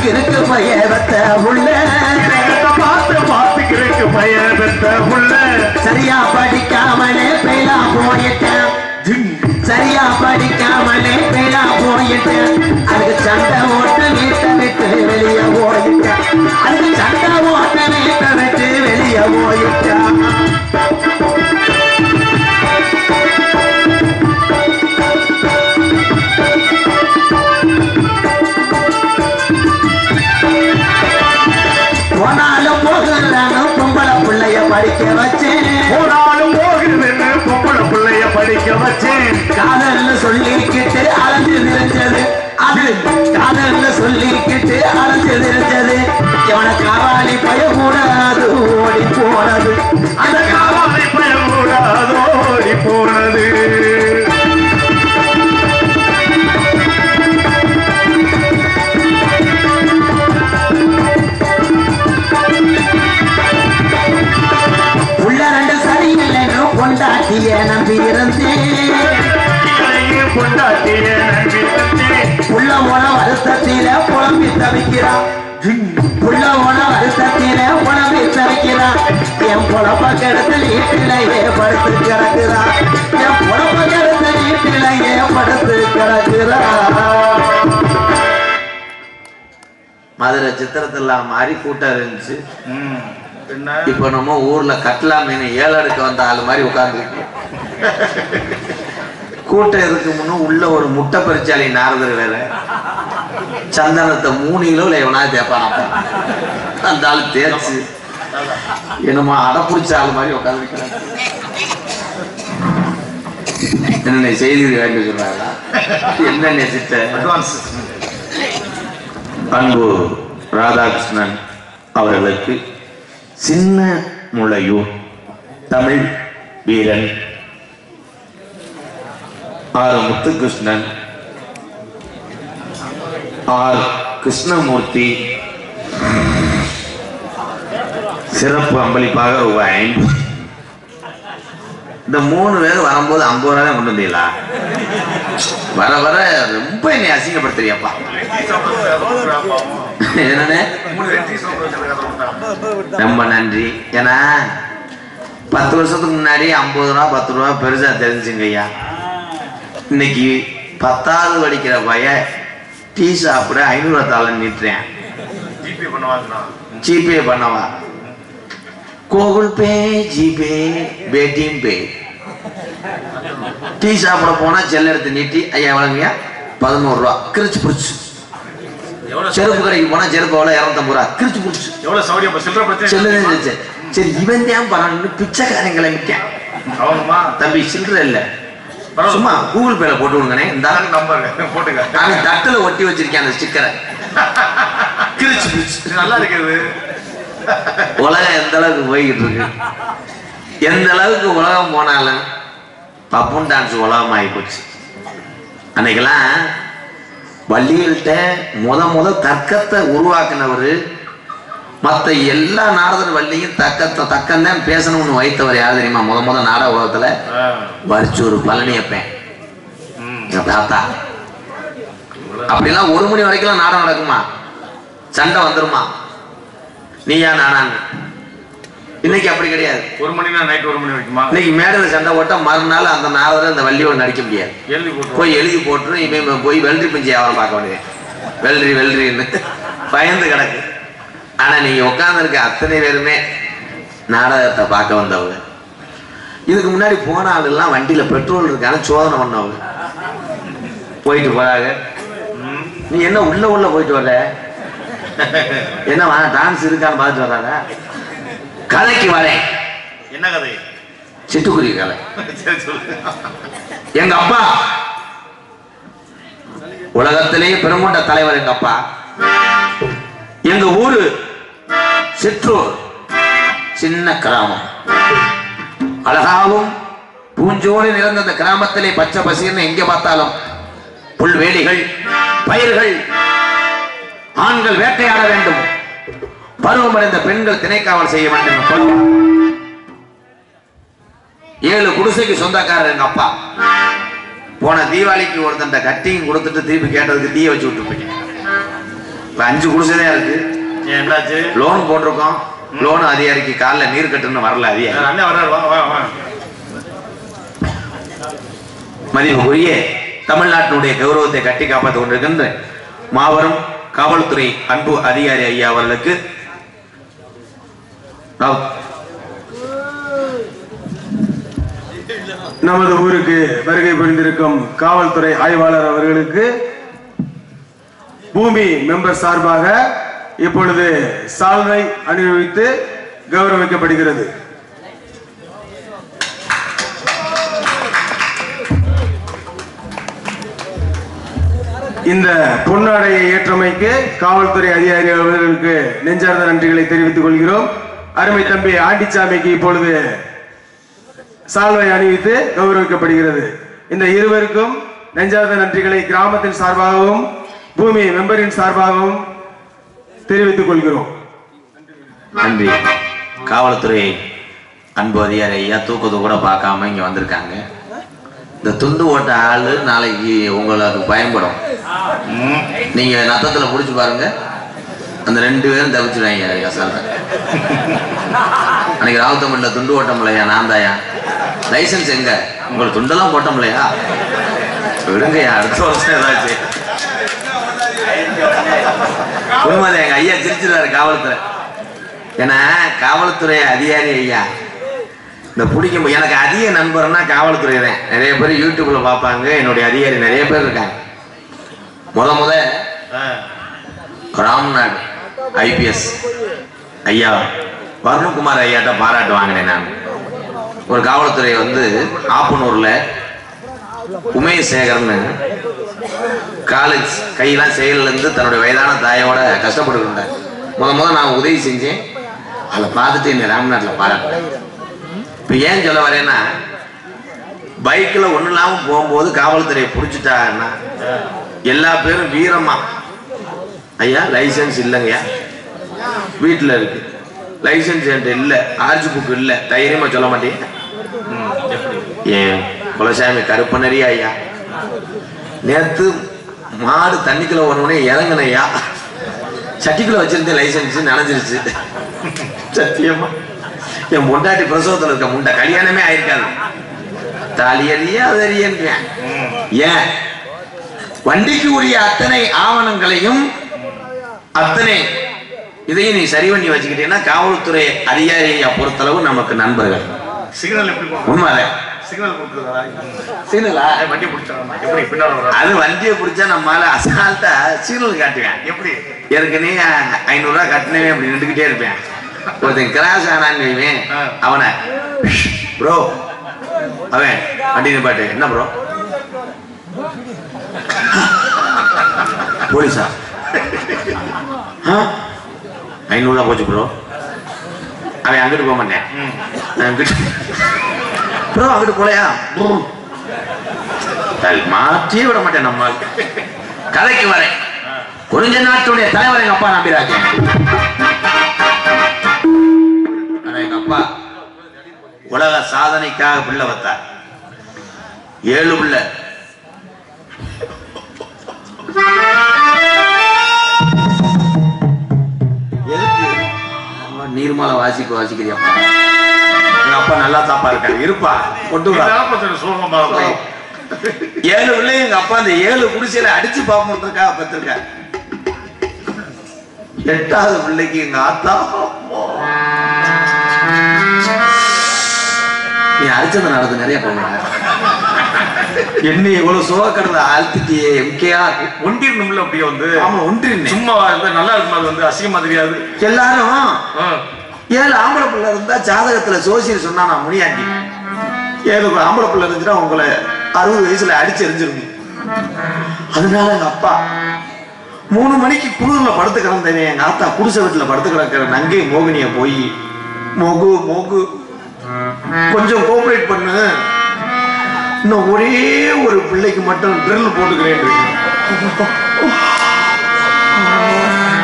கிறுக்கு பைய வெத்த உள்ள பார்த்துக்கிறக்கு பைய வெத்த உள்ள சரியா படிக்காமலே பேலா போயிட்டேன் சரியா படிக்காமலே பேலா போயிட்டேன் அதுக்கு சண்டை ஓட்ட வீட்டை விட்டு வெளியே போயிட்டேன் அதுக்கு சண்டை ஓட்ட வீட்டை விட்டு வெளியே போயிட்டேன் போனாலும் போகிறானும் பொம்பளை பிள்ளைய படிக்க வச்சேன் போனாலும் போகுதுன்னு பொம்பளை பிள்ளைய படிக்க வச்சேன் காதல்னு சொல்லிக்கிட்டு அலைஞ்சு நிறைஞ்சது அது காதல்னு சொல்லிக்கிட்டு அலைஞ்சு நிறைஞ்சது இவனை காவாலி பய கூடாது ஓடி போனது அந்த காவாலி பய கூடாது ஓடி போனது பொண்டாட்டிய நம்பி இருந்தேன் புள்ள போன வருத்தத்தில புலம்பி தவிக்கிறான் புள்ள போன வருத்தத்தில புலம்பி தவிக்கிறான் என் புலப்ப கிடத்தில் வீட்டிலேயே படுத்து கிடக்குறான் என் புலப்ப கிடத்தில் வீட்டிலேயே படுத்து கிடக்குறான் மதுரை சித்திரத்துல மாதிரி கூட்டம் இருந்துச்சு இப்ப நம்ம ஊர்ல கட்லா மீன் 7 அடுக்கு வந்த ஆளு மாதிரி உட்கார்ந்து கூட்டம் இருக்கு முன்னும் உள்ள ஒரு முட்டை பறிச்சாலி நாரதர் வேற சந்தனத்தை 3 கிலோ எவனா தேப்பான அந்த ஆளு தேய்ச்சு என்னமோ அடப்பிடிச்ச ஆளு மாதிரி உட்கார்ந்து என்ன செய்தி வேண்டு சொல்றாங்களா என்ன சித்த அன்பு ராதாகிருஷ்ணன் அவர்களுக்கு சின்ன முளையூர் தமிழ் வீரன் ஆர் முத்துகிருஷ்ணன் ஆர் கிருஷ்ணமூர்த்தி சிறப்பு அம்பளிப்பாக ரூபாய் 5. இந்த 3 பேர் வரும்போது 50 ரூபாய் கொண்டு வந்தீங்களா? வர வர ரொம்ப என்னை அசிங்கப்படுத்துறியாப்பா. என்னன்னு ரொம்ப நன்றி. ஏன்னா 10 வருஷத்துக்கு முன்னாடி 50 ரூபா 10 ரூபா பெருசா தெரிஞ்சுங்க ஐயா. இன்னைக்கு 10வது படிக்கிற பையன் டீ சாப்பிட 500 ரூபா தாளம் நீட்டுறேன். ஜிபே பண்ணவா, கூகுள் பே, ஜிபே, பேடிஎம் பே. டீ சாப்பிட போனா செல்ல எடுத்து நீட்டி ஐயா எவ்வளவுங்கய்யா 11 ரூபா கிரிச்சு புடிச்சு. செருப்பு கடைக்கு போனா செருப்பு எவ்வளவு 250 ரூபா கிரிச்சு புடிச்சு. சரி இவன் தான் பரவாயில்ல பிச்சைக்காரங்களை மிட்டான். தம்பி சில்லற இல்ல, சும்மா கூகுள் பேல போட்டு விடுங்கண்ணே. இந்த போட்டுங்க. அவன் தட்டுல ஒட்டி வச்சிருக்கேன் அந்த ஸ்டிக்கரை. கிரிச்சு புடிச்சு நல்லா இருக்குது. உலகம் எந்த அளவுக்கு போய்கிட்டு இருக்கு, எந்த அளவுக்கு உலகம் போனாலும் பப்புன் டான்ஸ் உலகம் ஆகி போச்சு. அன்னைக்கெல்லாம் வள்ளிகள்கிட்ட முத தர்க்கத்தை உருவாக்குனவர், மற்ற எல்லா நாரதர் வள்ளியும் தக்கம்தான் பேசணும்னு வைத்தவர் யார் தெரியுமா? முத நாடக உலகத்துல வரிச்சூர் பழனியப்பேன் தாத்தா. அப்படிலாம் 1 மணி வரைக்கும் நாடகம் நடக்குமா, சண்டை வந்துருமா, நீயா நானான்னு. இன்னைக்கு அப்படி கிடையாது. 1 மணினா நைட் 1 மணி வரைக்குமா? இன்னைக்கு மேடையில் சண்டை போட்டா மறுநாள் அந்த நாரதர் அந்த வள்ளியோடு நடிக்க முடியாது. போய் எழுதி போட்டு இவன் போய் வெள்ளரி பிஞ்சு அவரை பார்க்க வேண்டியது. வெள்ளரின்னு பயந்து கிடக்கு. ஆனா நீங்க உட்கார்ந்து இருக்க அத்தனை பேருமே நாடகத்தை பார்க்க வந்தவங்க. இதுக்கு முன்னாடி போன ஆளுலாம் வண்டியில பெட்ரோல் இருக்கான சோதனை பண்ணவங்க. போயிட்டு போறாங்க. நீ என்ன உள்ள போயிட்டு வர, என்னவா டான்ஸ் இருக்கான்னு பார்த்துட்டு வர்றாங்க. கதைக்கு வரேன். என்ன கதை? சிட்டுக்குருவி கதை. எங்க அப்பா உலகத்திலேயே பெருங்கொண்ட தலைவர். எங்க அப்பா, எங்க ஊரு சிற்றூர், சின்ன கிராமம். அழகாவும் பூஞ்சோடு நிறைந்த அந்த கிராமத்திலே பச்சை பசீர்னு எங்க பார்த்தாலும் புல்வேலிகள், பயிர்கள். ஆண்கள் வேட்டையாட வேண்டும், பருவமடைந்த பெண்கள் திணைக்காவல் செய்ய வேண்டும். 7 குடிசைக்கு சொந்தக்காரர் எங்க அப்பா. போன தீபாவளிக்கு ஒருத்தன் கட்டியும் கொடுத்துட்டு திருப்பி கேட்டதுக்கு தீய வச்சு விட்டு போய் 5 குடிசைதான் இருக்கு. என்னாச்சு? லோன் போட்டிருக்கோம். லோன் அதிகாரிக்கு காலில் நீர் கட்டுன்னு வரல. அதிகாரி அண்ணன் வர்றாரு. வா வா வா. மதிப்புக்குரிய தமிழ்நாட்டினுடைய கௌரவத்தை கட்டி காப்பாற்றிக் கொண்டிருக்கின்ற மாபெரும் காவல்துறை அன்பு அதிகாரி ஐயா அவர்களுக்கு நமது ஊருக்கு வருகை புரிந்திருக்கும் காவல்துறை ஆய்வாளர் அவர்களுக்கு பூமி மெம்பர் சார்பாக இப்பொழுது சால்வை அணிவித்து கௌரவிக்கப்படுகிறது. இந்த பொன்னாடையை ஏற்றமைக்கு காவல்துறை அதிகாரி அவர்களுக்கு நெஞ்சார்ந்த நன்றிகளை தெரிவித்துக் கொள்கிறோம். அருமை தம்பி ஆண்டிச்சாமிக்கு இப்பொழுது சால்வை அணிவித்து கௌரவிக்கப்படுகிறது. இந்த இருவருக்கும் நெஞ்சார்ந்த நன்றிகளை கிராமத்தின் சார்பாகவும் பூமி மெம்பரின் சார்பாகவும் தெரிவித்துக் கொள்கிறோம். நன்றி. காவல்துறை அன்பு அதிகாரி ஐயா தூக்கத்தை கூட பார்க்காம இங்க வந்திருக்காங்க. இந்த துண்டு ஓட்ட ஆளு நாளைக்கு உங்களுக்கு பயன்படும். நீங்க நத்தத்துல புடிச்சு பாருங்க, அந்த 2 பேரும் தவிச்சுடுவாங்க. அன்னைக்கு ராவுத்தமிழ்ல துண்டு ஓட்டமில்லையா? நான் தாயா லைசன்ஸ் எங்க? உங்களுக்கு துண்டெல்லாம் போட்டோம்லையா? விடுங்கய்யா, அடுத்த வருஷம் ஏதாச்சும். உண்மைதான், எங்க ஐயா சிரிச்சிருவாரு காவல்துறை. ஏன்னா காவல்துறை அதிகாரி ஐயா இந்த பிடிக்கும். எனக்கு அதிக நண்பர்னா காவல்துறை தான். நிறைய பேர் யூடியூப்ல பார்ப்பாங்க. என்னுடைய அதிகாரி நிறைய பேர் இருக்காங்க. முத ராம்நாடு IPS ஐயா வருணகுமார் ஐயாட்ட பாராட்டு வாங்கினேன். நான் ஒரு காவல்துறை ஆப்பனூர்ல உமேஷ் சேகர்னு காலேஜ் கையெல்லாம் செயல்ல இருந்து தன்னுடைய வயதான தாயோட கஷ்டப்பட்டு இருந்தார். முத நான் உதவி செஞ்சேன். அதை பார்த்துட்டு என்ன ராம்நாட்டில் பாராட்டுறேன். இப்போ ஏன் சொல்ல வரேன்னா, பைக்கில் ஒன்றும் இல்லாமல் போகும்போது காவல்துறையை பிடிச்சிட்டாங்கன்னா எல்லா பேரும் வீரமா, ஐயா லைசன்ஸ் இல்லைங்கய்யா, வீட்டில் இருக்கு லைசன்ஸ் என்கிட்ட இல்லை, ஆர்ஜி புக்கு இல்லை, தைரியமாக சொல்ல மாட்டேன். ஏன் குலசாமி கருப்பனரி ஐயா நேற்று மாடு தண்ணிக்குள்ள வரணுன்னே இறங்கினையா, சட்டிக்குள்ள வச்சிருந்தேன், லைசன்ஸ் நனைஞ்சிருச்சு. சத்தியமா என் முண்டாட்டி பிரசவத்தில் இருக்க முண்டை கல்யாணமே ஆயிருக்காது. தாலியறிய அதறியன்றேன். ஏன் வண்டிக்கு உரிய அத்தனை ஆவணங்களையும் அத்தனை இதையும் நீ சரி பண்ணி வச்சுக்கிட்டீங்கன்னா காவல்துறை அதிகாரியை பொறுத்தளவு நமக்கு நண்பர்கள். சிக்னல் எப்படி உண்மைதான். அது வண்டியை பிடிச்சா நம்மளால அசால்ட்டா சிக்னல் காட்டுவேன். எப்படி ஏற்கனவே 500 ரூபாய் கட்டினவே அப்படி நின்றுக்கிட்டே இருப்பேன். ஒருத்தன் கிராஸ் ஆனான்னு அவனை ப்ரோ அவன் வண்டி நிப்பாட்டு, என்ன ப்ரோ போலீஸா 500 ரூபா போச்சு ப்ரோ, அவன் அங்கிட்டு போக மாட்டேன் ப்ரோ, அங்கிட்டு போலையா மாற்றியே விட மாட்டேன். நம்ம கதைக்கு வரேன். குறிஞ்ச நாட்டுடைய தலைவர் எங்க அப்பா நம்பிராஜ. எங்க அப்பா உலக சாதனைக்காக பிள்ளை வைத்தார். 7 பிள்ளை. நீர்மலை வாசிக்கிறியப்பா. எங்க அப்பா நல்லா தாப்பா இருக்காரு, இருப்பா கொண்டு 7 பிள்ளை. எங்க அப்பா அந்த 7 குடிசையில அடிச்சு பார்ப்போம்ன்றதுக்காக பெற்றிருக்காரு. 8வது பிள்ளைக்கு எங்க ஆத்தா நீ அடிச்சது நடந்து நிறைய போவாங்க. என்ன இவ்வளவு சோகக்கடல ஆழ்த்திட்டியே எம்கேஆர் ஒன்றிருந்தும்ல அப்படியே ஆமா ஒன்றிருந்தேன். சும்மா நல்லா இருக்கும். அது அசிங்கமா தெரியாது. எல்லாரும் 7 ஆம்பளை பிள்ளை இருந்தா ஜாதகத்துல சோசியல் சொன்னா நான் முனியாண்டி 7 ஆம்பளை பிள்ளை இருந்துச்சுன்னா உங்களை 60 வயசுல அடிச்சு எரிஞ்சிருக்கும். அதனால எங்க அப்பா 3 மணிக்கு குளிர்ல படுத்து கிடந்தேன். எங்க ஆத்தா குடிசை வீட்டுல படுத்து கிடக்கிற நங்கை மோகினிய போய் மோகு மோகு கொஞ்சம் கோஆபரேட் பண்ணு, இன்னும் ஒரே ஒரு பிள்ளைக்கு மட்டும் ட்ரில் போட்டுக்கிறேன்.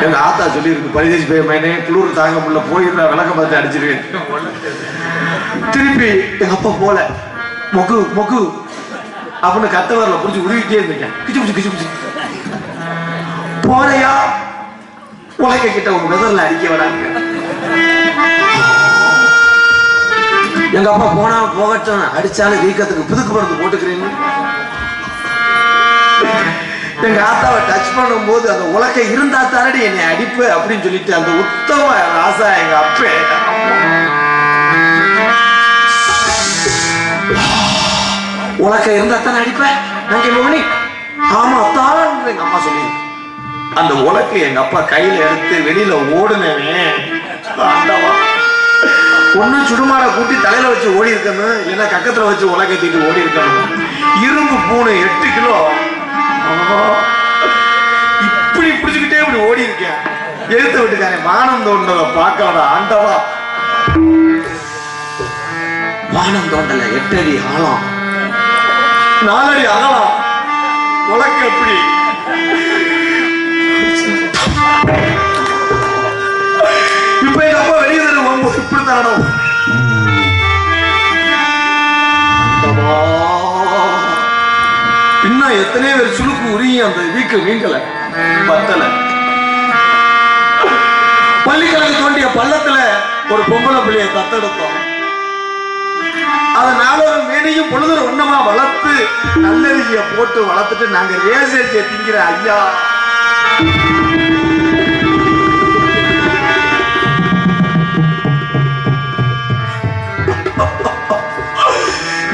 எங்க ஆத்தா சொல்லி இருக்கு, பரிதேசி பேமேனே குளிர் தாங்க முடியல போயிருந்தா விளக்க பார்த்து அடிச்சிருவேன். திருப்பி எங்க அப்பா போல மொக்கு மொக்கு அப்படின்னு கத்த வரல புடிச்சு உருவிட்டே இருந்தேன். கிச்சு கிச்சு கிச்சு கிச்சு போறையா உலக கிட்ட உங்க வெதர்ல அடிக்க விடாங்க. எங்க அப்பா போனா போகட்டும், அடிச்சாலும் வீக்கத்துக்கு புதுக்கு மருந்து போட்டுக்கிறீங்க. எங்க ஆத்தாவை டச் பண்ணும் போது அந்த உலக இருந்தா தானடி என்னை அடிப்பு அப்படின்னு சொல்லிட்டு அந்த உத்தம ராசா எங்க அப்பே உலக இருந்தா தானே அடிப்பேன். ஆமா தான் எங்க அம்மா சொல்லி அந்த உலக்கு எங்க அப்பா கையில எடுத்து வெளியில ஓடுனவன் ஒண்ணு சுடுமாட கூட்டி தலையில வச்சு ஓடி இருக்கணும், இல்லைன்னா கக்கத்துல வச்சு உலகை தூக்கி ஓடி இருக்கணும். இரும்பு பூனை 8 கிலோ இப்படி பிடிச்சுக்கிட்டே இப்படி ஓடி இருக்கேன். எழுத்து விட்டுக்காரன் வானம் தோண்டதை பார்க்கலடா ஆண்டவா. வானம் தோண்டல 8 அடி ஆழம் 4 அடி அகலம். உலக எப்படி இப்ப எங்க அப்பா வெளியே வரும்போது இப்படி தரணும். இன்னும் எத்தனையோ பேர் சுழுக்கு உருகி அந்த வீக்கு வீங்கல பத்தல. பள்ளிக்கிழங்கு தோண்டிய பள்ளத்துல ஒரு பொம்பளை பிள்ளைய தத்தெடுத்தோம். அதனால மேனையும் பொழுது ஒன்னமா வளர்த்து நல்லெறிய போட்டு வளர்த்துட்டு நாங்க ரேசேஜ திங்கிற ஐயா.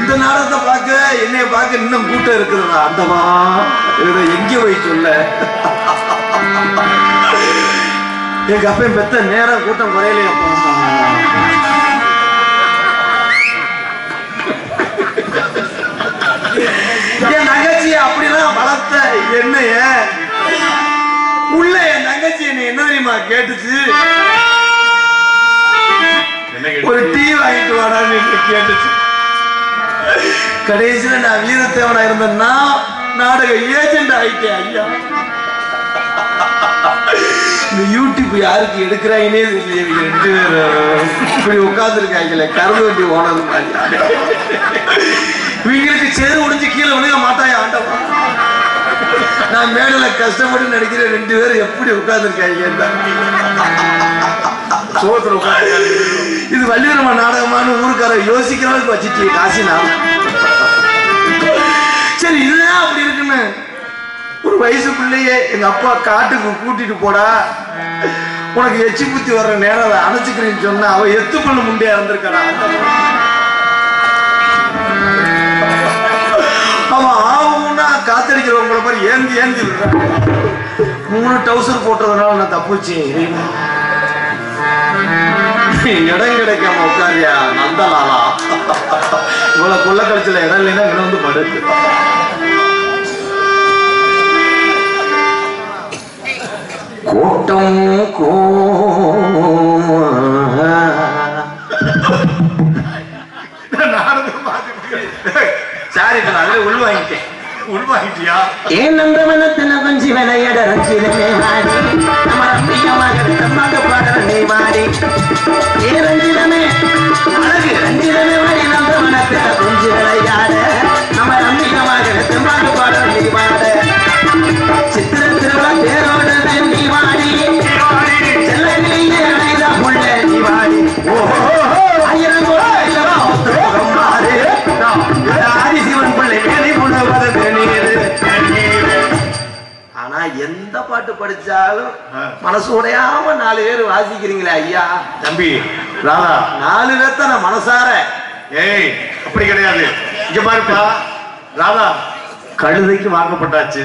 இந்த நாடகத்தை பார்க்க என்னைய பார்க்க இன்னும் கூட்டம் இருக்குதுடா. அந்தமா எங்க போய் சொல்ல எங்க அப்பையும் பெத்த நேரம் கூட்டம் குறையலையப்பா. என் தங்கச்சி அப்படிலாம் வளர்த்த என்னைய உள்ள என் தங்கச்சி என்ன என்ன தெரியுமா கேட்டுச்சு, ஒரு டீ வாங்கிட்டு வாடான்னு கேட்டுச்சு. கடைசியில நான் வீரத்தேவனா இருந்தேன்னா நாடக ஏஜென்ட் ஆயிட்டேன் ஐயா. இந்த யூடியூப் யாருக்கு எடுக்கிறாங்கன்னே தெரியல. 2 பேரும் இப்படி உட்கார்ந்து இருக்காங்களே கருது வண்டி ஓனது மாதிரி. இவங்களுக்கு சேரு உடைஞ்சு கீழே விழுக மாட்டாயா ஆண்டவா. நான் மேடல கஷ்டப்பட்டு நடிக்கிற 2 பேரும் எப்படி உட்கார்ந்து இருக்காங்க. இது வள்ளிவரமா நாடகமான ஊருக்கார யோசிக்கிறவங்களுக்கு வச்சுட்டு காசி நான். சரி இதுதான் அப்படி இருக்குன்னு ஒரு வயசுக்குள்ளேயே எங்க அப்பா காட்டுக்கு கூட்டிட்டு போடா, உனக்கு எச்சி புத்தி வர்ற நேரம் அதை அணைச்சுக்கிறேன்னு சொன்னா அவ எத்துக்குள்ள முண்டையா இருந்திருக்கா. அவன் ஆகும்னா காத்தடிக்கிறவங்கள மாதிரி ஏந்தி ஏந்தி விடுறான். 3 டவுசர் போட்டதுனால நான் தப்புச்சேன். இடம் கிடைக்காம உட்காரியா நந்தலாலா. இவ்வளவு கொள்ள கழிச்சல இடம் இல்லைன்னா இடம் வந்து படுத்து. கூட்டம் சாரி அதுல உள்வாங்கிட்டேன். உள்வாங்கிட்டியா? ஏன் நந்தவனத்துல கொஞ்சி விளையாட ரஞ்சிதமே மாடி நம்ம ரம்பியமாக பாடுற நீ மாடி. ஏ ரஞ்சிதமே அழகு ரஞ்சிதமே மாடி நந்தவனத்துல கொஞ்சி விளையாட நம்ம ரம்பியமாக பாடுற நீ மாட. சித்திர திருவிழா தேரோட நீ மாடி செல்லக்கிளியே அணைதா புள்ள நீ மாடி. ஆயிரம் ஆதிசிவன் பிள்ளை வேலை கொண்டு ஆனா எந்த பாட்டு படிச்சாலும் மனசு உடையாம 4 பேர் வாசிக்கிறீங்களே ஐயா. தம்பி ராதா 4 பேர்த்த நான் மனசார. ஏய் அப்படி கிடையாது. இங்க பாருப்பா ராதா, கழுதைக்கு வாக்கப்பட்டாச்சு.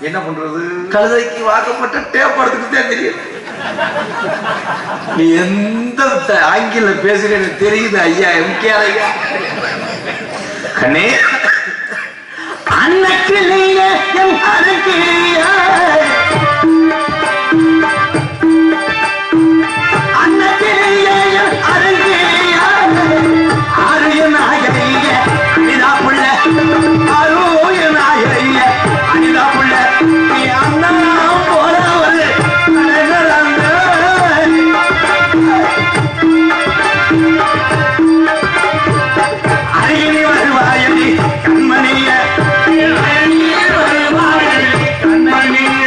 என்ன பண்றது? கழுதைக்கு வாக்கப்பட்ட டேப் எடுத்துக்கிட்டே தெரியும். நீ எந்த ஆங்கில பேசுறேன்னு தெரியுது ஐயா. எம்கேஆர் ஐயா கண்ணே அன்னக்கிளிய என் அன்னக்கிளிய அன்னக்கிளிய என் அன்னக்கிளிய ஆரிய நாயகிய அனிதா புள்ள ஆரோய நாயகிய அனிதா புள்ள நீ அண்ணா போறவரு அருகினி வருவாயடி கண்மணிய வருவாயடி கண்மணிய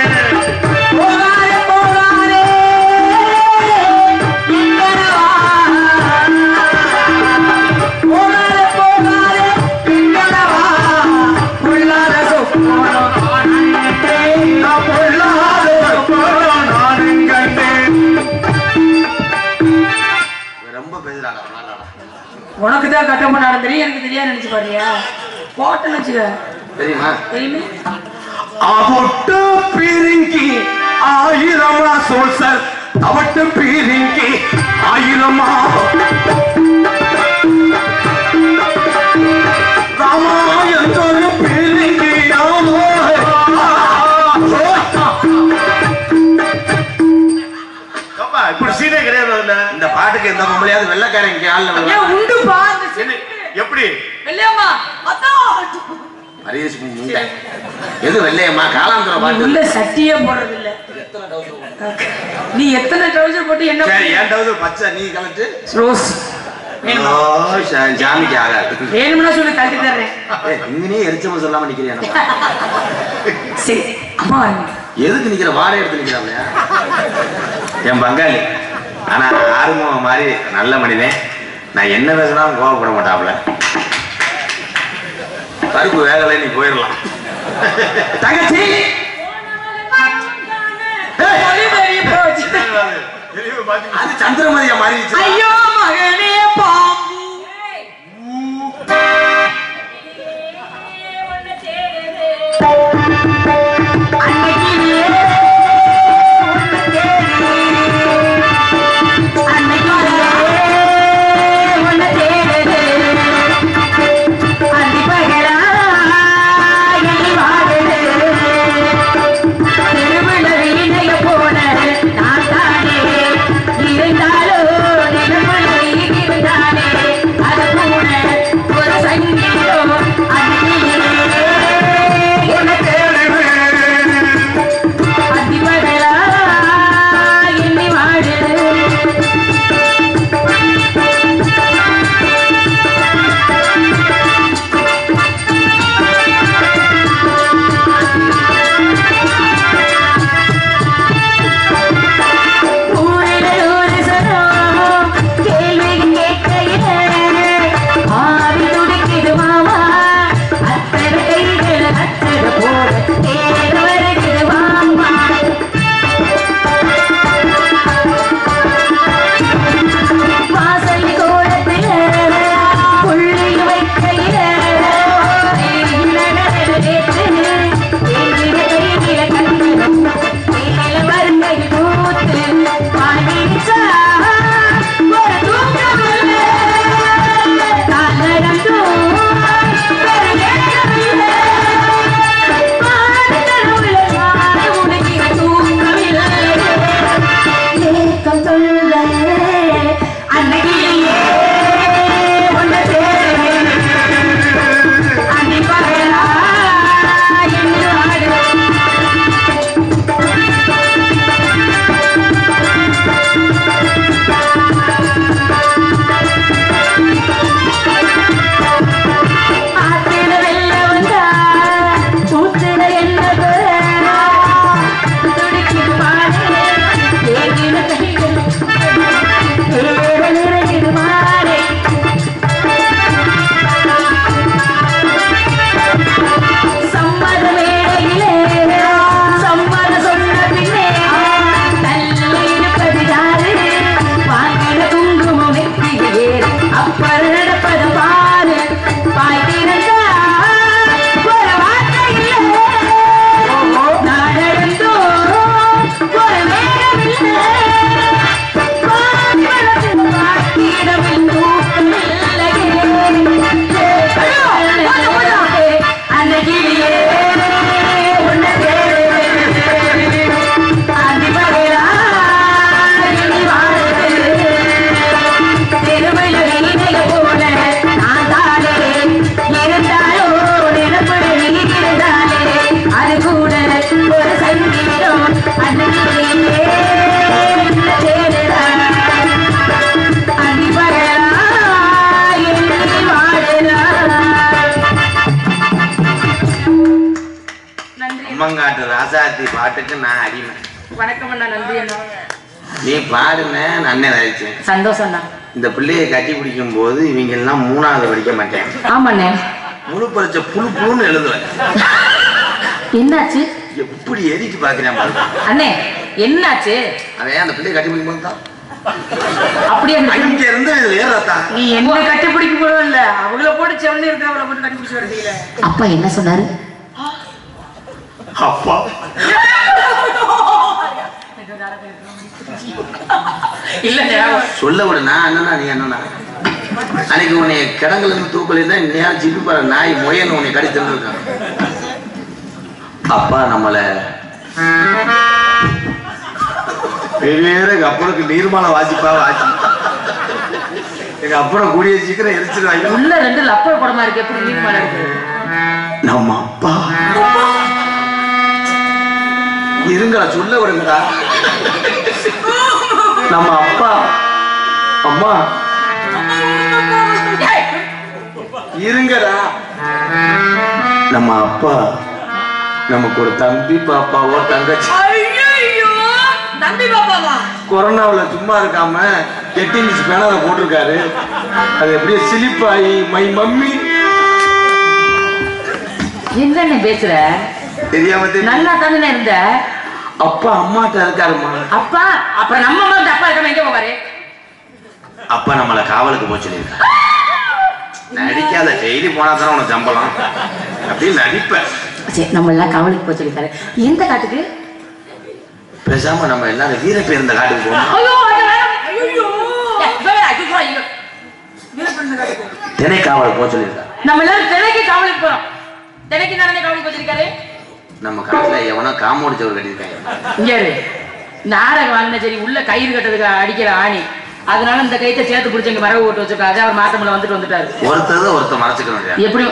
முடிஞ்சுடாடா உனக்கு தான் கட்டப்ப நடந்துரு எனக்கு தெரியாது நினைச்சு பாருயா போட்டேன்னு வச்சுக்க தெரியுமா தெரியுமே அவட்டு பீரிங்கி ஆயிரமா சோசர் அவட்டு பீரிங்கி ஆயிரமா ராமாயணத்தோடு பீரிங்கி இப்படி சீனே கிடையாது. இந்த பாட்டுக்கு எந்த பொம்பளையாவது வெள்ளைக்காரங்க ஆள்ல உண்டுப்பா எப்படி வெள்ளையம்மா ஹரிஷ் முண்டை எது வெள்ளையம்மா காலாந்திர பாட்டு உள்ள சட்டியே போடுறது இல்ல நீ எத்தனை ட்ரவுசர் போட்டு என்ன சரி என் டவுசர் பச்சை நீ கலட்டு ரோஸ் ஜாமிக்கு ஆகாது வேணும்னா சொல்லி கழட்டி தர்றேன் இங்கனே எரிச்சமா சொல்லாம நிக்கிறியா சரி அம்மா எதுக்கு நிக்கிற வாடகை எடுத்து நிக்கிறாப்லையா என் பங்காளி ஆனா ஆறுமுகம் மாதிரி நல்ல மனிதன் நான் என்ன பேசினாலும் கோவப்பட மாட்டாப்ல பருப்பு வேகலை நீ போயிடலாம் தங்கச்சி அது சந்திரமதியா மாறிடுச்சு ஐயோ மகனே பாம்பு அம்மங்காட்டு ராசாத்தி பாட்டுக்கு நான் அடிமை. வணக்கம் அண்ணா. நன்றி அண்ணா. நீ பாடுன நன்னே நினைச்சேன். சந்தோஷம் அண்ணா. இந்த பிள்ளையை கட்டி பிடிக்கும் போது இவங்க எல்லாம் 3வது படிக்க மாட்டேன். ஆமாண்ணே. முழு பரிச்சை புழு புழுன்னு எழுதுவேன். என்னாச்சு? எப்படி எரிச்சு பாக்குறேன் பாருங்க அண்ணே. என்னாச்சு? அவன் அந்த பிள்ளையை கட்டி பிடிக்கும் போது தான் அப்படியே இங்க இருந்து ஏறாத்தா நீ என்ன கட்டிப்பிடிக்க போறோம் இல்ல அவங்கள போட்டு செவந்து இருக்கிறவங்கள போட்டு கட்டிப்பிடிச்சு வரீங்களே. அப்பா என்ன சொன்னாரு? அப்பா இல்ல சொல்ல விட நான் அண்ணனா நீ அண்ணனா அன்னைக்கு உன்னை கிடங்குல இருந்து தூக்கல இருந்தா நேரம் ஜிப்பி பாரு நாய் மொயன்னு உன்னை கடி தின்னு அப்பா நம்மள வேற எங்க அப்பனுக்கு நீர்மாலை வாசிப்பா வாசி எங்க அப்பனை கூடிய சீக்கிரம் எரிச்சிருவாங்க. உள்ள 2 லப்பர் படமா இருக்கு எப்படி நீர் மேல இருக்கு. நம்ம அப்பா இருங்கடா சொல்ல விடுங்கடா. நம்ம அப்பா அம்மா இருங்கடா. நம்ம அப்பா நமக்கு ஒரு தம்பி பாப்பாவோ தங்கச்சி. தம்பி பாப்பாவா? கொரோனாவுல சும்மா இருக்காம 8 இன்ச் பேனால போட்டிருக்காரு. அது எப்படியே சிலிப்பாயி மை மம்மி என்ன பேசுற? தெரியாம நல்லா தானே இருந்த. அப்பா அம்மாட்ட இருக்காருமா. அப்பா அப்புறம் நம்ம அம்மா அப்பா இருக்காம எங்க போவாரு? அப்பா நம்மளை காவலுக்கு போச்சு சொல்லியிருக்காரு. நடிக்காத டெய்லி போனா தானே உனக்கு சம்பளம் அப்படின்னு நடிப்பேன். சரி நம்ம எல்லாம் காவலுக்கு போய் சொல்லிருக்காரு. எந்த காட்டுக்கு? பேசாம நம்ம எல்லாரும் வீர பேருந்த காட்டுக்கு போகணும். தினை காவல் போக சொல்லியிருக்காரு. நம்ம எல்லாரும் தினைக்கு காவலுக்கு போறோம். தினைக்கு தானே காவலுக்கு போச்சிருக்காரு. நம்ம காட்டுல எவனோ காமோடு சோறு கட்டியிருக்காங்க. இங்க நாடகம் வாங்கின சரி உள்ள கயிறு கட்டதுக்கு அடிக்கிற ஆணி, அதனால இந்த கைத்தை சேர்த்து பிடிச்ச இங்க மரபு ஓட்டு வச்சிருக்காரு. அவர் மாத்தமுல வந்துட்டாரு. ஒருத்தர் மறைச்சுக்க வேண்டிய எப்படி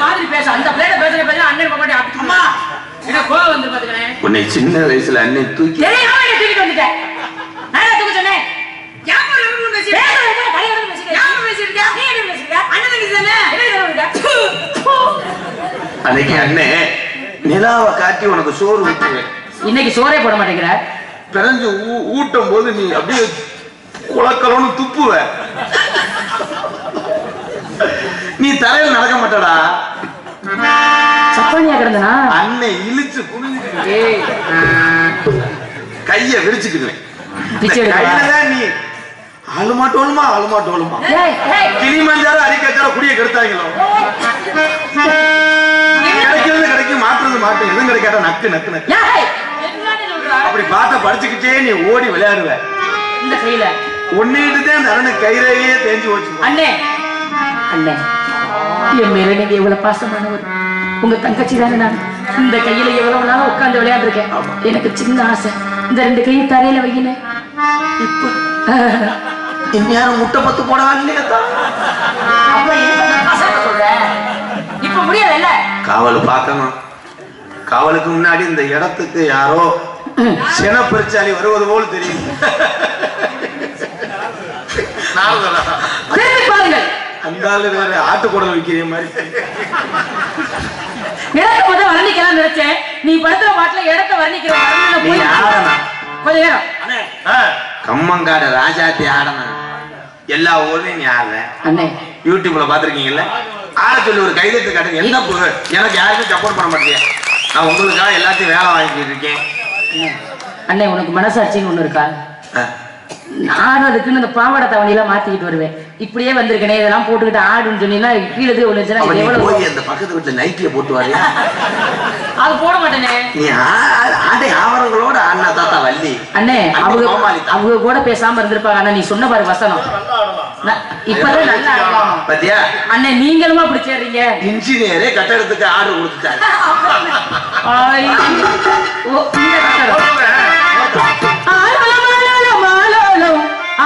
மாதிரி பேச அந்த பிளேட பேசுற பேச அண்ணன் பக்கமாட்டி அம்மா என்ன கோவம் வந்து பாத்துக்கிறேன். உன்னை சின்ன வயசுல அண்ணன் தூக்கி தூக்கிட்டு வந்துட்டேன். நான் தூக்க சொன்னேன். அன்னைக்கு அண்ணே நிலாவை காட்டி உனக்கு சோறு ஊட்டுவேன். இன்னைக்கு சோறே போட மாட்டேங்கிற. பிறஞ்சு ஊட்டும் போது நீ அப்படியே குளக்கலன்னு துப்புவ. நீ தரையில் நடக்க மாட்டடா. சப்பானியா கிடந்தனா அன்னை இழுச்சு குனிஞ்சு கைய விரிச்சுக்குவேன். கையிலதான் நீ ஆளுமாட்டோலுமா கிளிமஞ்சாலும் அரிக்கச்சாலும் குடிய கெடுத்தாங்களோ. கிடைக்கிறது கிடைக்கும், மாற்றுறது மாட்டும். எதுவும் கிடைக்காட்டா நக்கு நக்கு நக்கு. அப்படி பாட்ட படிச்சுக்கிட்டே நீ ஓடி விளையாடுவ. இந்த கையில ஒன்னிட்டுதான் அந்த அண்ணன் கையிலேயே தேஞ்சு போச்சு. அண்ணே அண்ணே என் மேல நீங்க எவ்வளவு பாசமானவர். உங்க தங்கச்சி தானே நான். இந்த கையில எவ்வளவு நாள் உட்கார்ந்து விளையாண்டு இருக்கேன். எனக்கு சின்ன ஆசை இந்த 2 கையும் தரையில வையினேன். இப்போ யாரும் முட்டை பத்து போடவா இல்லையா? இப்ப முடியாதுல்ல. காவல் பார்க்கணும். காவலுக்கு முன்னாடி இந்த இடத்துக்கு யாரோ சின பெருச்சாலி வருவது போல் தெரியும். பாருங்கள் அந்த ஆளு வேற ஆட்டுக்குடல் விற்கிற மாதிரி. இடத்த முதல் வர்ணிக்கலாம் நினைச்சேன். நீ படுத்துற பாட்டுல இடத்த வர்ணிக்கிற கொஞ்ச நேரம் கம்மங்காடு ராஜாத்தி ஆடணும். எல்லா ஊர்லயும் நீ ஆடுற. அண்ணே யூடியூப்ல பாத்துருக்கீங்கல்ல, ஆட சொல்லி ஒரு கைதட்டு காட்டுங்க. என்ன பொருள் எனக்கு யாருமே சப்போர்ட் பண்ண மாட்டேங்க. நான் உங்களுக்காக எல்லாத்தையும் வேலை வாங்கிட்டு இருக்கேன். அண்ணே உனக்கு மனசாட்சின்னு ஒண்ணு இருக்கா? நானும் அதுக்குன்னு இந்த பாவாடை தவணையெல்லாம் மாத்திக்கிட்டு வருவேன். இப்படியே வந்திருக்கேனே இதெல்லாம் போட்டுக்கிட்டு ஆடுன்னு சொன்னீங்கன்னா கீழே ஒண்ணு அந்த பக்கத்து வீட்டுல நைட்டிய போட்டு வரையா? அது போட மாட்டேனே. நீ ஆடை ஆவரங்களோட அண்ணா தாத்தா வள்ளி அண்ணே அவங்க கூட பேசாம இருந்திருப்பாங்க. அண்ணா நீ சொன்ன பாரு வசனம் இப்பதான் நல்லா பாத்தியா அண்ணே. நீங்களும் அப்படி சேர்றீங்க. இன்ஜினியரே கட்டடத்துக்கு ஆர்டர் கொடுத்துட்டாரு.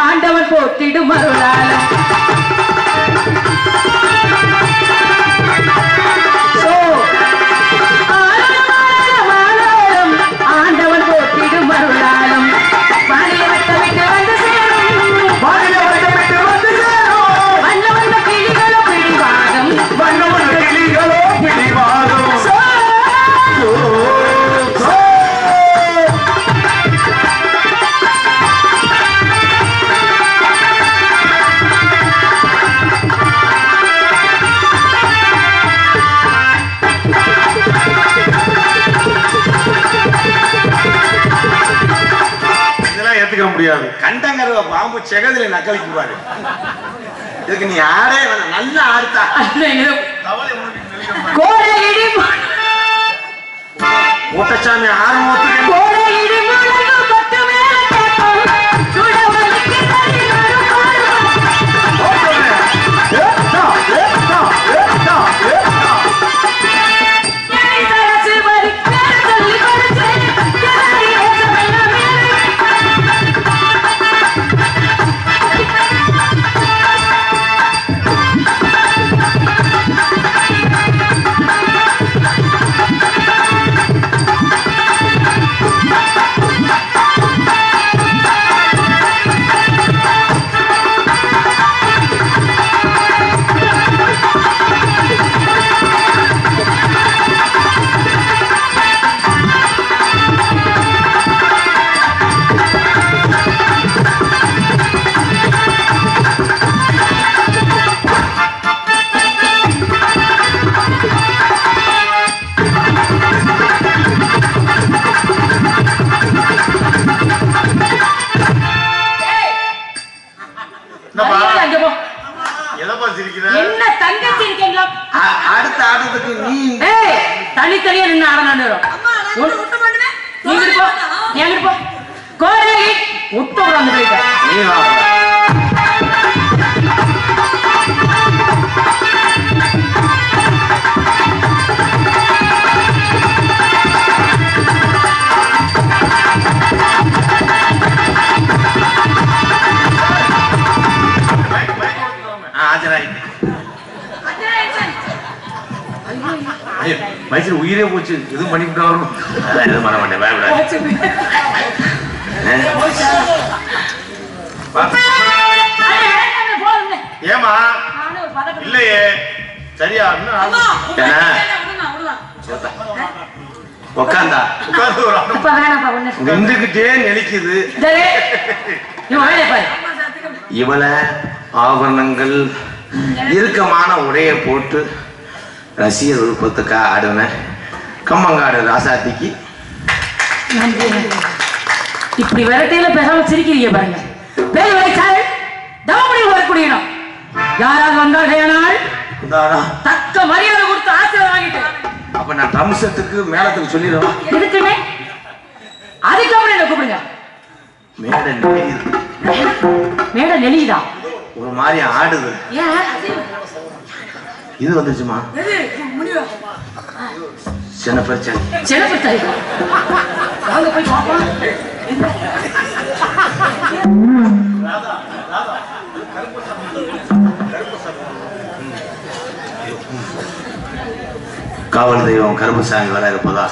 ஆண்டவன் போட்டிடும் மருளாலம் ஆண்டவன் போட்டிடும் மருளாலம் பாடிய வட்டமிட்டு வந்து சேரும் வண்ண வண்ண கிளிகளோ பிடிவாதம் ஏத்துக்க முடியாது. கண்டங்கருவ பாம்பு செகதில நக்கலிக்கு பாரு. இதுக்கு நீ ஆடே வேணாம், நல்லா ஆடுத்தா. ஊட்டச்சாமி ஆரம்பத்துக்கு என்ன தங்கச்சி இருக்கீங்களா? அடுத்த ஆட்டத்துக்கு நீ தனித்தனியா நின்று ஆடணும். கோடை விட்டு வந்து நீ வா. மைசூர் உயிரே போச்சு. எதுவும் பண்ணிவிட்டு வரும். எதுவும் பண்ண மாட்டேன், பயப்படாது. ஏமா இல்லையே சரியா உக்காந்தா நின்றுகிட்டே நெளிக்குது. இவளை ஆபரணங்கள் இறுக்கமான உடைய போட்டு ரசிகர் விருப்பத்துக்காக ஆடுவேன். கம்மங்காடு ராசாத்திக்கு இப்படி விரட்டையில பேசாம சிரிக்கிறீங்க பாருங்க. பேர் வரைச்சால் தவமுடிவு வரக்கூடியணும். யாராவது வந்தால் தக்க மரியாதை கொடுத்து ஆசீர்வாதம் வாங்கிட்டு அப்ப நான் ட்ரம் செட்டுக்கு மேளத்துக்கு சொல்லிடுவேன். எதுக்குமே அதுக்கப்புறம் என்ன கூப்பிடுங்க. மேடை நெளியுது. மேடை நெளியுதா? ஒரு மாதிரி ஆடுது. இது வந்துச்சுமா சின்ன பிரச்சனை. சின்ன பிரச்சனை வாங்க போய் பார்ப்போம். காவல் தெய்வம் கருப்புசாமி வர இருப்பதா